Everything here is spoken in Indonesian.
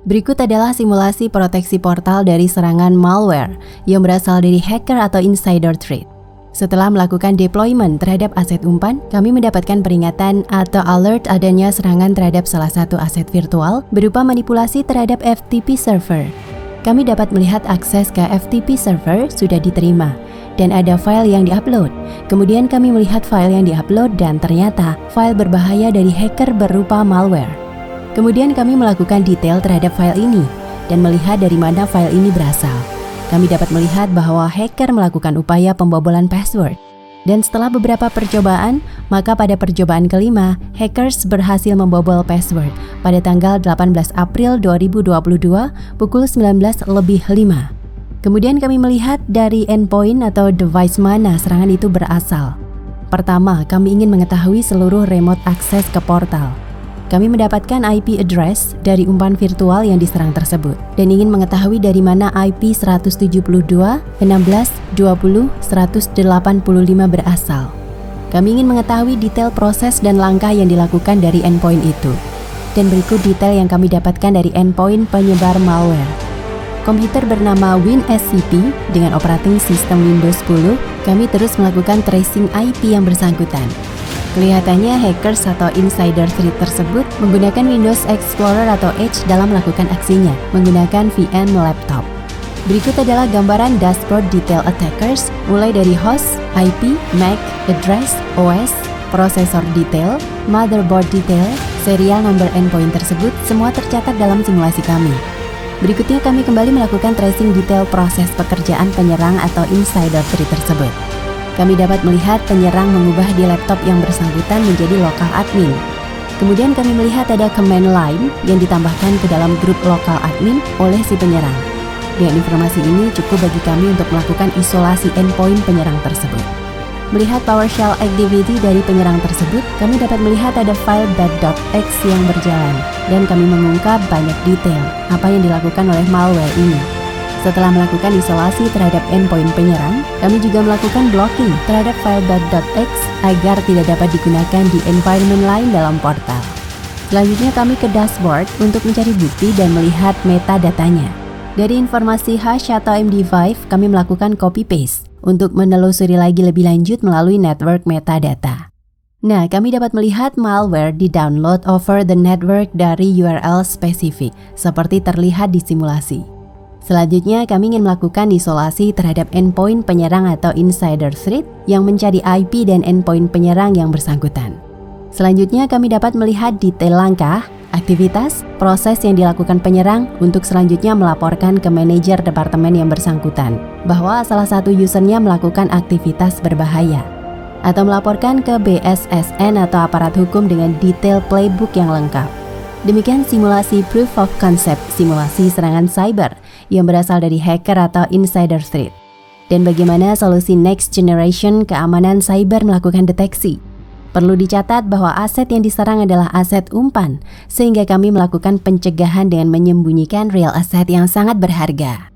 Berikut adalah simulasi proteksi portal dari serangan malware yang berasal dari hacker atau insider threat. Setelah melakukan deployment terhadap aset umpan, kami mendapatkan peringatan atau alert adanya serangan terhadap salah satu aset virtual berupa manipulasi terhadap FTP server. Kami dapat melihat akses ke FTP server sudah diterima dan ada file yang diupload. Kemudian kami melihat file yang diupload dan ternyata file berbahaya dari hacker berupa malware. Kemudian kami melakukan detail terhadap file ini dan melihat dari mana file ini berasal. Kami dapat melihat bahwa hacker melakukan upaya pembobolan password. Dan setelah beberapa percobaan, maka pada percobaan kelima, hackers berhasil membobol password pada tanggal 18 April 2022 pukul 19:05. Kemudian kami melihat dari endpoint atau device mana serangan itu berasal. Pertama, kami ingin mengetahui seluruh remote access ke portal. Kami mendapatkan IP address dari umpan virtual yang diserang tersebut dan ingin mengetahui dari mana IP 172.16.20.185 berasal. Kami ingin mengetahui detail proses dan langkah yang dilakukan dari endpoint itu. Dan berikut detail yang kami dapatkan dari endpoint penyebar malware. Komputer bernama WinSCP dengan operating system Windows 10, kami terus melakukan tracing IP yang bersangkutan. Kelihatannya hackers atau insider threat tersebut menggunakan Windows Explorer atau Edge dalam melakukan aksinya menggunakan VM laptop. Berikut adalah gambaran dashboard detail attackers mulai dari host, IP, MAC, address, OS, prosesor detail, motherboard detail, serial number endpoint tersebut semua tercatat dalam simulasi kami. Berikutnya kami kembali melakukan tracing detail proses pekerjaan penyerang atau insider threat tersebut. Kami dapat melihat penyerang mengubah di laptop yang bersangkutan menjadi local admin. Kemudian kami melihat ada command line yang ditambahkan ke dalam grup local admin oleh si penyerang. Dengan informasi ini cukup bagi kami untuk melakukan isolasi endpoint penyerang tersebut. Melihat PowerShell activity dari penyerang tersebut, kami dapat melihat ada file bad.x yang berjalan dan kami mengungkap banyak detail apa yang dilakukan oleh malware ini. Setelah melakukan isolasi terhadap endpoint penyerang, kami juga melakukan blocking terhadap file bad.x agar tidak dapat digunakan di environment lain dalam portal. Selanjutnya kami ke dashboard untuk mencari bukti dan melihat metadatanya. Dari informasi hash atau MD5, kami melakukan copy-paste untuk menelusuri lagi lebih lanjut melalui network metadata. Nah, kami dapat melihat malware di-download over the network dari URL spesifik, seperti terlihat di simulasi. Selanjutnya, kami ingin melakukan isolasi terhadap endpoint penyerang atau insider threat yang mencari IP dan endpoint penyerang yang bersangkutan. Selanjutnya, kami dapat melihat detail langkah, aktivitas, proses yang dilakukan penyerang untuk selanjutnya melaporkan ke manajer departemen yang bersangkutan bahwa salah satu usernya melakukan aktivitas berbahaya, atau melaporkan ke BSSN atau aparat hukum dengan detail playbook yang lengkap. Demikian simulasi proof of concept, simulasi serangan cyber yang berasal dari hacker atau insider threat. Dan bagaimana solusi next generation keamanan cyber melakukan deteksi. Perlu dicatat bahwa aset yang diserang adalah aset umpan, sehingga kami melakukan pencegahan dengan menyembunyikan real asset yang sangat berharga.